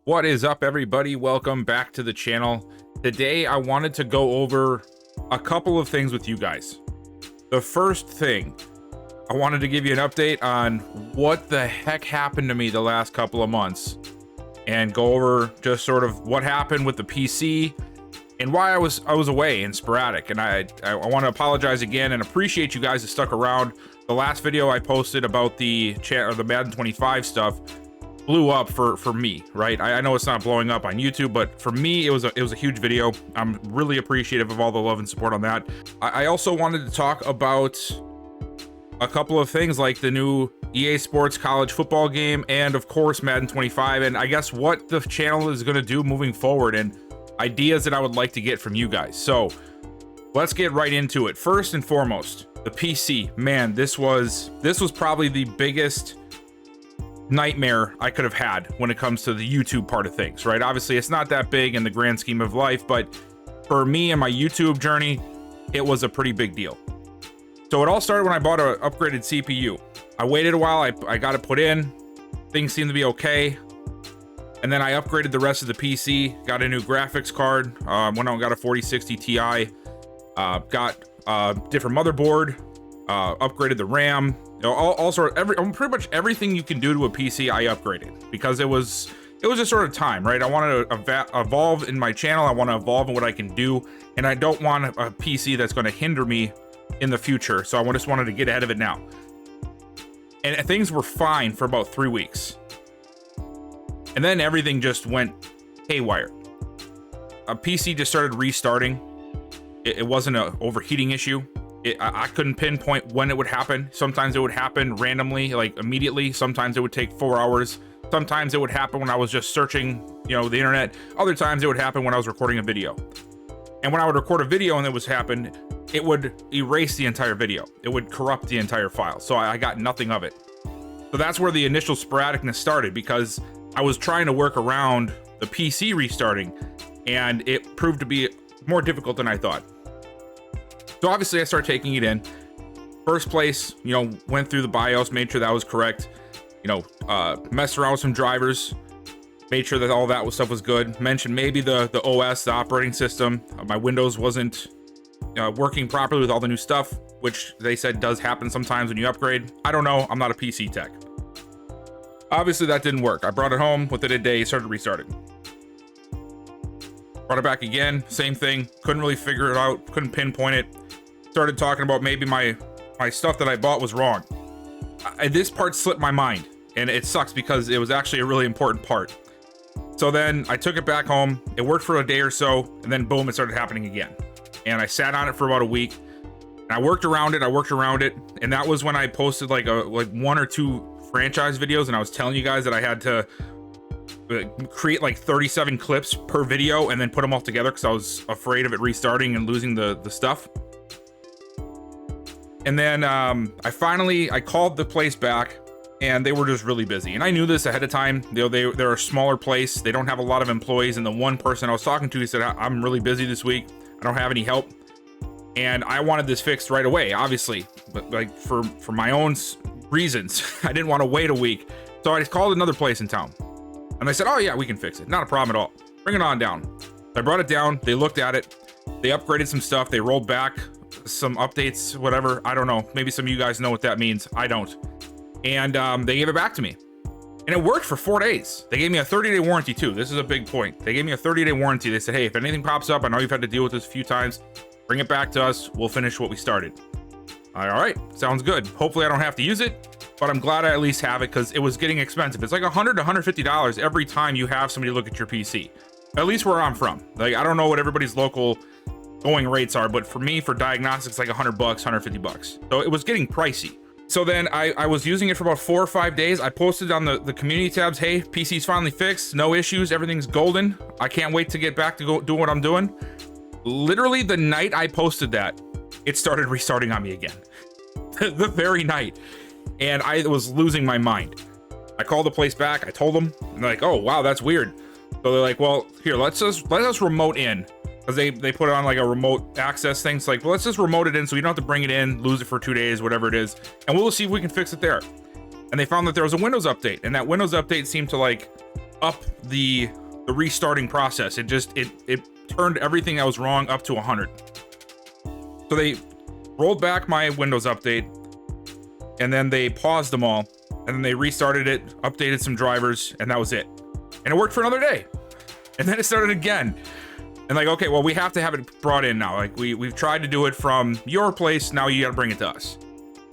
What is up, everybody? Welcome back to the channel. Today I wanted to go over a couple of things with you guys. The first thing, I wanted to give you an update on what the heck happened to me the last couple of months and go over just sort of what happened with the PC and why I was away and sporadic. And I want to apologize again and appreciate you guys that stuck around. The last video I posted about the Madden 25 stuff blew up for me, right? I know it's not blowing up on YouTube, but for me, it was a huge video. I'm really appreciative of all the love and support on that. I also wanted to talk about a couple of things like the new EA Sports college football game and of course Madden 25, and I guess what the channel is going to do moving forward and ideas that I would like to get from you guys. So let's get right into it. First and foremost, the PC. Man, this was probably the biggest nightmare I could have had when it comes to the YouTube part of things, right? Obviously it's not that big in the grand scheme of life, but for me and my YouTube journey, it was a pretty big deal. So it all started when I bought an upgraded CPU. I waited a while, I got it put in, things seemed to be okay, and then I upgraded the rest of the PC, got a new graphics card, went out and got a 4060 Ti, got a different motherboard, upgraded the RAM, all sort of pretty much everything you can do to a PC I upgraded because it was just sort of time, right? I wanted to evolve in my channel. I want to evolve in what I can do, and I don't want a PC that's going to hinder me in the future. So I just wanted to get ahead of it now. And things were fine for about 3 weeks. And then everything just went haywire. A PC just started restarting. It wasn't an overheating issue. I couldn't pinpoint when it would happen. Sometimes it would happen randomly, like immediately. Sometimes it would take 4 hours. Sometimes it would happen when I was just searching, the internet. Other times it would happen when I was recording a video. And when I would record a video and it was happen, it would erase the entire video. It would corrupt the entire file. So I got nothing of it. So that's where the initial sporadicness started, because I was trying to work around the PC restarting, and it proved to be more difficult than I thought. So obviously I started taking it in. First place, went through the BIOS, made sure that was correct. Messed around with some drivers, made sure that all that stuff was good. Mentioned maybe the OS, the operating system. My Windows wasn't working properly with all the new stuff, which they said does happen sometimes when you upgrade. I don't know, I'm not a PC tech. Obviously that didn't work. I brought it home, within a day, started restarting. Brought it back again, same thing, couldn't really figure it out, couldn't pinpoint it. Started talking about maybe my stuff that I bought was wrong. This part slipped my mind, and it sucks because it was actually a really important part. So then I took it back home, it worked for a day or so, and then boom, it started happening again. And I sat on it for about a week, and I worked around it, and that was when I posted like 1 or 2 franchise videos, and I was telling you guys that I had to create like 37 clips per video and then put them all together because I was afraid of it restarting and losing the stuff. And then I called the place back, and they were just really busy. And I knew this ahead of time. They're a smaller place. They don't have a lot of employees. And the one person I was talking to, he said, I'm really busy this week. I don't have any help. And I wanted this fixed right away, obviously. But like for my own reasons, I didn't want to wait a week. So I called another place in town. And they said, oh yeah, we can fix it. Not a problem at all. Bring it on down. I brought it down. They looked at it. They upgraded some stuff. They rolled back some updates, whatever. I don't know. Maybe some of you guys know what that means. I don't. And they gave it back to me. And it worked for 4 days. They gave me a 30-day warranty too. This is a big point. They gave me a 30-day warranty. They said, hey, if anything pops up, I know you've had to deal with this a few times, bring it back to us. We'll finish what we started. All right, sounds good. Hopefully I don't have to use it, but I'm glad I at least have it because it was getting expensive. It's like $100 to $150 every time you have somebody look at your PC. At least where I'm from. Like, I don't know what everybody's local going rates are, but for me, for diagnostics, like $100, $150. So it was getting pricey. So then I was using it for about 4 or 5 days. I posted on the community tabs, hey, PC's finally fixed, no issues, everything's golden. I can't wait to get back to go do what I'm doing. Literally the night I posted that, it started restarting on me again. The very night. And I was losing my mind. I called the place back, I told them, and they're like, oh wow, that's weird. So they're like, well, here, let us remote in. Because they put it on like a remote access thing. It's like, well, let's just remote it in so you don't have to bring it in, lose it for 2 days, whatever it is. And we'll see if we can fix it there. And they found that there was a Windows update. And that Windows update seemed to like up the restarting process. It turned everything that was wrong up to 100. So they rolled back my Windows update, and then they paused them all, and then they restarted it, updated some drivers, and that was it. And it worked for another day. And then it started again. And like, okay, well, we have to have it brought in now. Like, we've tried to do it from your place, now you gotta bring it to us.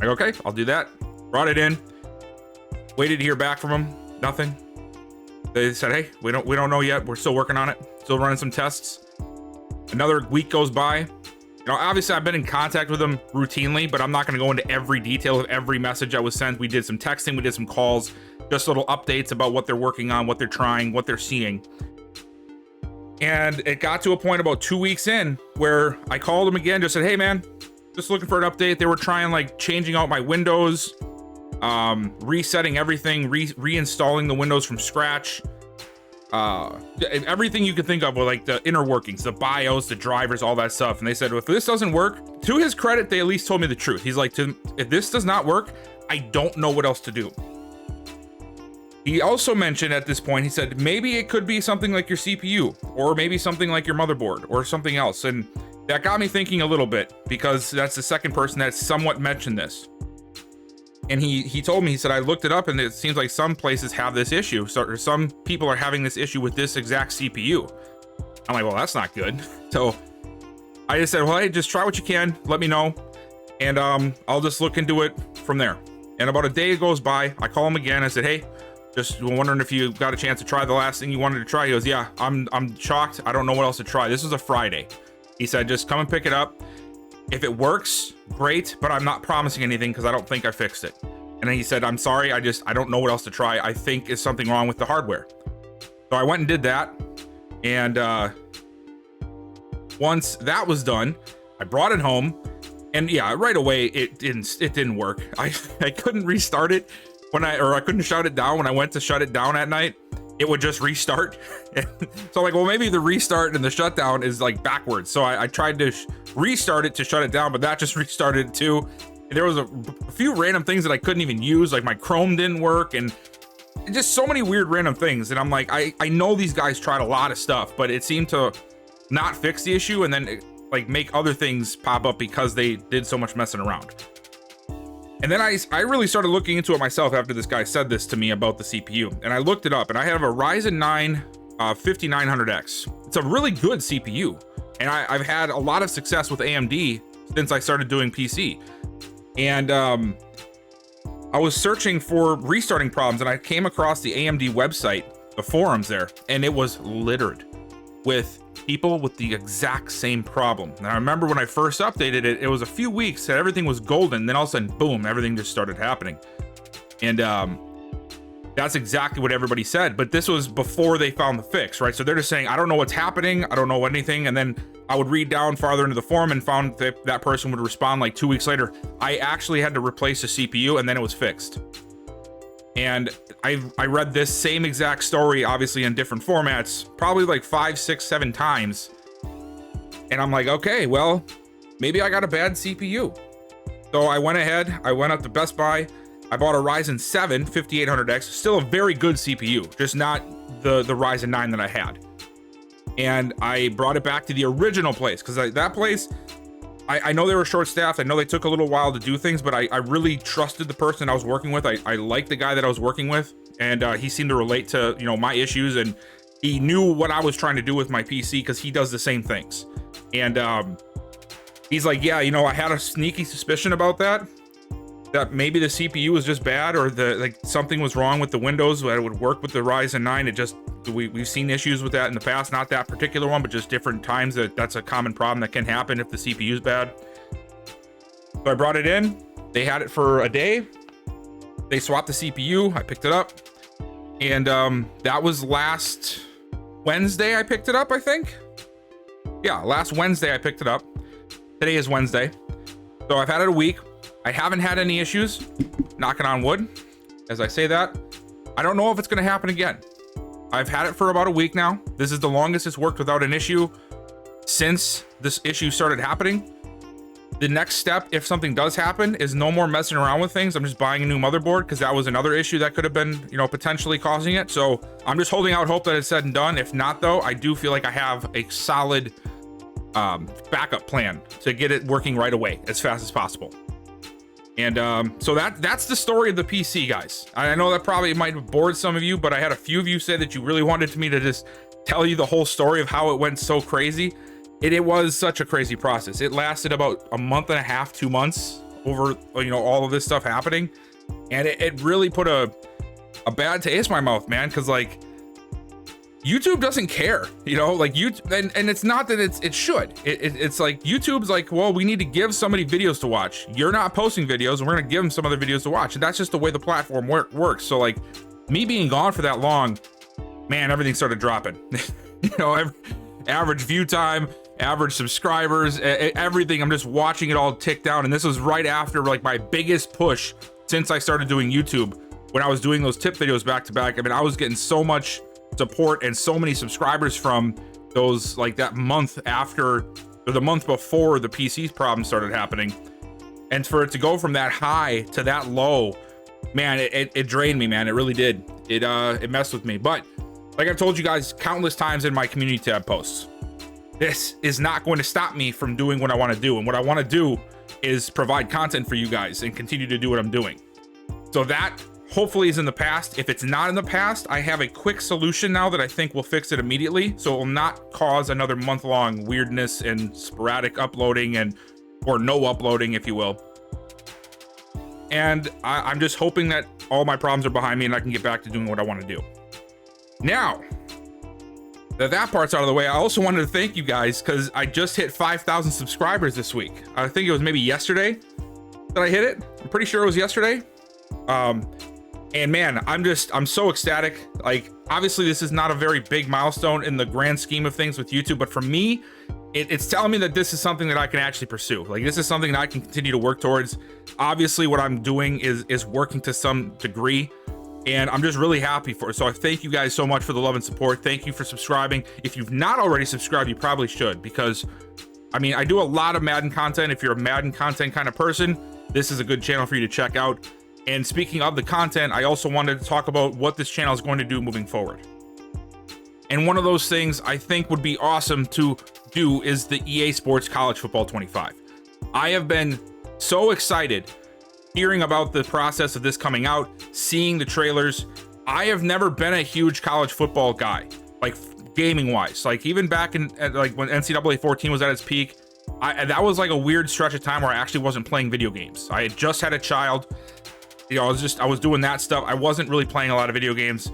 Like, okay, I'll do that. Brought it in. Waited to hear back from them. Nothing. They said, hey, we don't know yet. We're still working on it. Still running some tests. Another week goes by. You know, obviously I've been in contact with them routinely, but I'm not going to go into every detail of every message that was sent. We did some texting, we did some calls, just little updates about what they're working on, what they're trying, what they're seeing. And it got to a point about 2 weeks in where I called them again, just said, hey man, just looking for an update. They were trying like changing out my Windows, resetting everything, reinstalling the Windows from scratch. Everything you can think of with like the inner workings, the BIOS, the drivers, all that stuff. And they said, well, if this doesn't work, to his credit, they at least told me the truth. He's like, if this does not work, I don't know what else to do. He also mentioned at this point, he said, maybe it could be something like your CPU, or maybe something like your motherboard, or something else. And that got me thinking a little bit, because that's the second person that somewhat mentioned this. And he told me, he said, I looked it up and it seems like some places have this issue. So some people are having this issue with this exact CPU. I'm like, well, that's not good. So I just said, well, hey, just try what you can. Let me know. And I'll just look into it from there. And about a day goes by. I call him again. I said, hey, just wondering if you got a chance to try the last thing you wanted to try. He goes, yeah, I'm shocked. I don't know what else to try. This was a Friday. He said, just come and pick it up. If it works, great, but I'm not promising anything because I don't think I fixed it. And then he said, I'm sorry, I don't know what else to try. I think there's something wrong with the hardware. So I went and did that. And once that was done, I brought it home. And yeah, right away, it didn't work. I couldn't restart it I couldn't shut it down. When I went to shut it down at night, it would just restart. So like, well, maybe the restart and the shutdown is like backwards. So I tried to restart it to shut it down, but that just restarted it too. And there was a few random things that I couldn't even use. Like my Chrome didn't work and just so many weird random things. And I'm like, I know these guys tried a lot of stuff, but it seemed to not fix the issue and then like make other things pop up because they did so much messing around. And then I really started looking into it myself after this guy said this to me about the CPU. And I looked it up and I have a Ryzen 9 5900X. It's a really good CPU. And I've had a lot of success with AMD since I started doing PC. And I was searching for restarting problems and I came across the AMD website, the forums there, and it was littered with people with the exact same problem. And I remember when I first updated it, it was a few weeks that everything was golden. Then all of a sudden, boom, everything just started happening. And that's exactly what everybody said. But this was before they found the fix, right? So they're just saying, I don't know what's happening. I don't know anything. And then I would read down farther into the forum and found that that person would respond like 2 weeks later. I actually had to replace the CPU and then it was fixed. And I read this same exact story, obviously in different formats, probably like 5, 6, 7 times. And I'm like, okay, well, maybe I got a bad CPU. So I went ahead, I went up to Best Buy. I bought a Ryzen 7 5800X, still a very good CPU, just not the Ryzen 9 that I had. And I brought it back to the original place because that place, I know they were short-staffed. I know they took a little while to do things, but I really trusted the person I was working with. I liked the guy that I was working with, and he seemed to relate to, you know, my issues, and he knew what I was trying to do with my PC because he does the same things. And he's like, yeah, you know, I had a sneaky suspicion about that maybe the CPU was just bad, or something was wrong with the Windows that it would work with the Ryzen 9. It just, we've seen issues with that in the past, not that particular one, but just different times that's a common problem that can happen if the CPU is bad. So I brought it in, they had it for a day, they swapped the CPU, I picked it up, and that was last Wednesday I picked it up, I think. Yeah, last Wednesday I picked it up. Today is Wednesday. So I've had it a week. I haven't had any issues, knocking on wood, as I say that. I don't know if it's going to happen again. I've had it for about a week now. This is the longest it's worked without an issue since this issue started happening. The next step, if something does happen, is no more messing around with things. I'm just buying a new motherboard because that was another issue that could have been, you know, potentially causing it. So I'm just holding out hope that it's said and done. If not, though, I do feel like I have a solid backup plan to get it working right away as fast as possible. And so that's the story of the PC, guys. I know that probably might have bored some of you, but I had a few of you say that you really wanted me to just tell you the whole story of how it went so crazy. It was such a crazy process. It lasted about a month and a half, 2 months over, you know, all of this stuff happening. And it really put a bad taste in my mouth, man. Cause like YouTube doesn't care, you know, like YouTube, and it's not that it should. It's like YouTube's like, well, we need to give somebody videos to watch. You're not posting videos and we're gonna give them some other videos to watch. And that's just the way the platform works. So like me being gone for that long, man, everything started dropping. You know, average view time, average subscribers, everything. I'm just watching it all tick down. And this was right after like my biggest push since I started doing YouTube, when I was doing those tip videos back to back. I mean, I was getting so much support and so many subscribers from those, like that month after, or the month before the PC problem started happening. And for it to go from that high to that low, man, it drained me, man. It really did. It messed with me. But like I've told you guys countless times in my community tab posts, this is not going to stop me from doing what I want to do. And what I want to do is provide content for you guys and continue to do what I'm doing. So that hopefully is in the past. If it's not in the past, I have a quick solution now that I think will fix it immediately. So it will not cause another month-long weirdness and sporadic uploading or no uploading, if you will. And I'm just hoping that all my problems are behind me and I can get back to doing what I want to do. Now that part's out of the way, I also wanted to thank you guys because I just hit 5,000 subscribers this week. I think it was maybe yesterday that I hit it. I'm pretty sure it was yesterday. And man, I'm so ecstatic. Like, obviously this is not a very big milestone in the grand scheme of things with YouTube, but for me, it's telling me that this is something that I can actually pursue. Like, this is something that I can continue to work towards. Obviously what I'm doing is working to some degree, and I'm just really happy for it. So I thank you guys so much for the love and support. Thank you for subscribing. If you've not already subscribed, you probably should, because I mean, I do a lot of Madden content. If you're a Madden content kind of person, this is a good channel for you to check out. And speaking of the content, I also wanted to talk about what this channel is going to do moving forward. And one of those things I think would be awesome to do is the EA Sports College Football 25. I have been so excited hearing about the process of this coming out, seeing the trailers. I have never been a huge college football guy, like gaming wise. Like even back in like when NCAA 14 was at its peak, that was like a weird stretch of time where I actually wasn't playing video games. I had just had a child. You know, I was doing that stuff. I wasn't really playing a lot of video games.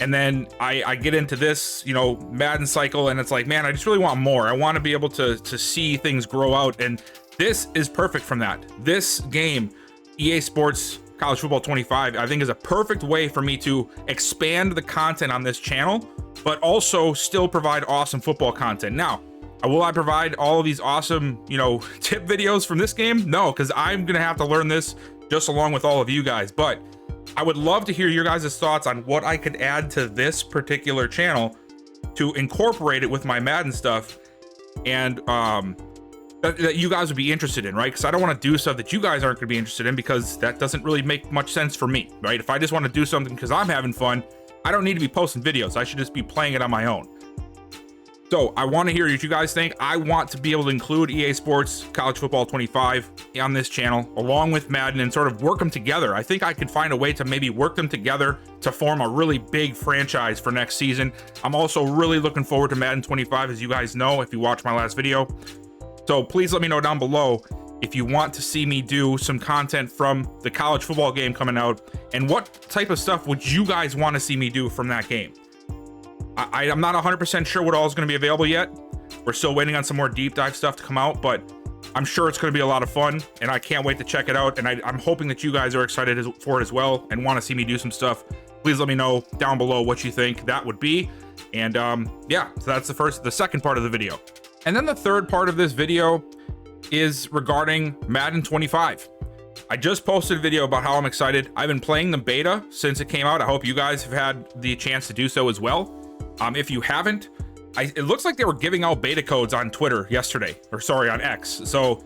And then I get into this, you know, Madden cycle, and it's like, man, I just really want more. I want to be able to see things grow out. And this is perfect from that. This game, EA Sports College Football 25, I think is a perfect way for me to expand the content on this channel, but also still provide awesome football content. Now, will I provide all of these awesome, you know, tip videos from this game? No, because I'm going to have to learn this just along with all of you guys. But I would love to hear your guys' thoughts on what I could add to this particular channel to incorporate it with my Madden stuff, and that you guys would be interested in, right? Because I don't want to do stuff that you guys aren't going to be interested in, because that doesn't really make much sense for me, right? If I just want to do something because I'm having fun, I don't need to be posting videos. I should just be playing it on my own. So I want to hear what you guys think. I want to be able to include EA Sports College Football 25 on this channel, along with Madden, and sort of work them together. I think I could find a way to maybe work them together to form a really big franchise for next season. I'm also really looking forward to Madden 25, as you guys know, if you watched my last video. So please let me know down below if you want to see me do some content from the college football game coming out, and what type of stuff would you guys want to see me do from that game. I'm not 100% sure what all is going to be available yet. We're still waiting on some more deep dive stuff to come out, but I'm sure it's going to be a lot of fun, and I can't wait to check it out. And I'm hoping that you guys are excited for it as well and want to see me do some stuff. Please let me know down below what you think that would be. And yeah, so that's the second part of the video. And then the third part of this video is regarding Madden 25. I just posted a video about how I'm excited. I've been playing the beta since it came out. I hope you guys have had the chance to do so as well. If you haven't, it looks like they were giving out beta codes on Twitter yesterday, or sorry, on X. So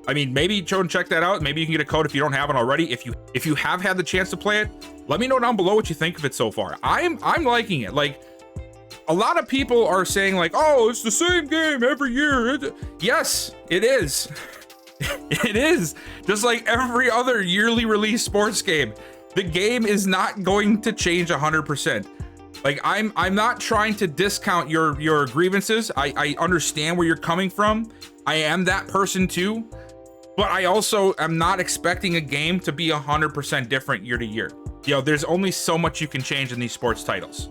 I mean, maybe go and check that out. Maybe you can get a code if you don't have it already. If you have had the chance to play it, let me know down below what you think of it so far. I'm liking it. Like, a lot of people are saying like, oh, it's the same game every year. Yes, it is. It is. Just like every other yearly release sports game. The game is not going to change 100%. Like, I'm not trying to discount your grievances. I understand where you're coming from. I am that person too. But I also am not expecting a game to be 100% different year to year. You know, there's only so much you can change in these sports titles.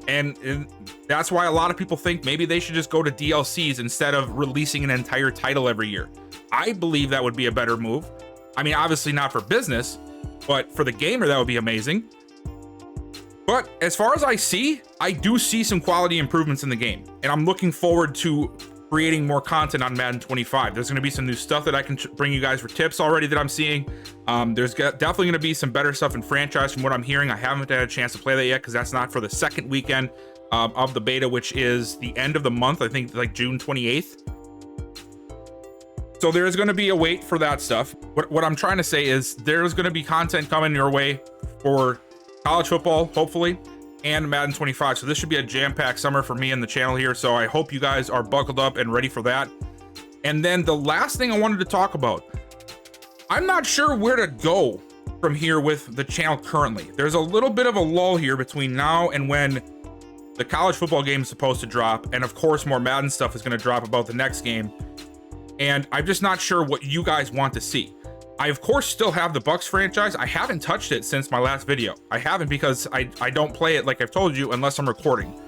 And that's why a lot of people think maybe they should just go to DLCs instead of releasing an entire title every year. I believe that would be a better move. I mean, obviously not for business, but for the gamer, that would be amazing. But as far as I do see some quality improvements in the game, and I'm looking forward to creating more content on Madden 25. There's going to be some new stuff that I can bring you guys for tips already that I'm seeing. There's definitely going to be some better stuff in franchise from what I'm hearing. I haven't had a chance to play that yet because that's not for the second weekend of the beta, which is the end of the month. I think like June 28th. So there's going to be a wait for that stuff. What I'm trying to say is there's going to be content coming your way for college football, hopefully, and Madden 25. So this should be a jam-packed summer for me and the channel here. So I hope you guys are buckled up and ready for that. And then the last thing I wanted to talk about, I'm not sure where to go from here with the channel currently. There's a little bit of a lull here between now and when the college football game is supposed to drop. And of course, more Madden stuff is going to drop about the next game. And I'm just not sure what you guys want to see. I, of course, still have the Bucs franchise. I haven't touched it since my last video. I haven't because I don't play it, like I've told you, unless I'm recording.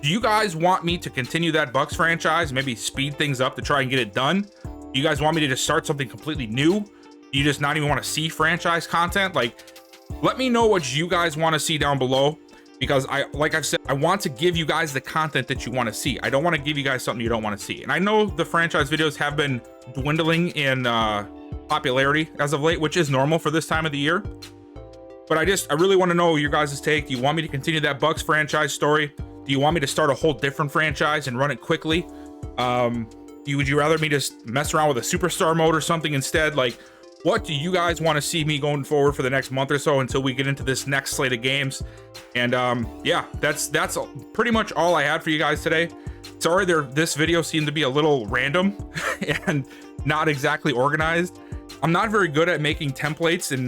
Do you guys want me to continue that Bucs franchise, maybe speed things up to try and get it done? Do you guys want me to just start something completely new? Do you just not even want to see franchise content? Like, let me know what you guys want to see down below, because like I've said, I want to give you guys the content that you want to see. I don't want to give you guys something you don't want to see. And I know the franchise videos have been dwindling in popularity as of late, which is normal for this time of the year. But I really want to know your guys' take. Do you want me to continue that Bucs franchise story? Do you want me to start a whole different franchise and run it quickly? Would you rather me just mess around with a superstar mode or something instead? Like, what do you guys want to see me going forward for the next month or so until we get into this next slate of games? And yeah, that's pretty much all I had for you guys today. Sorry, this video seemed to be a little random and not exactly organized. I'm not very good at making templates and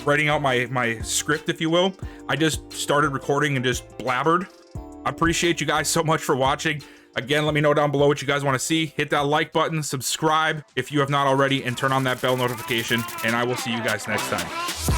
writing out my script, if you will. I just started recording and just blabbered. I appreciate you guys so much for watching. Again, let me know down below what you guys want to see. Hit that like button, subscribe if you have not already, and turn on that bell notification. And I will see you guys next time.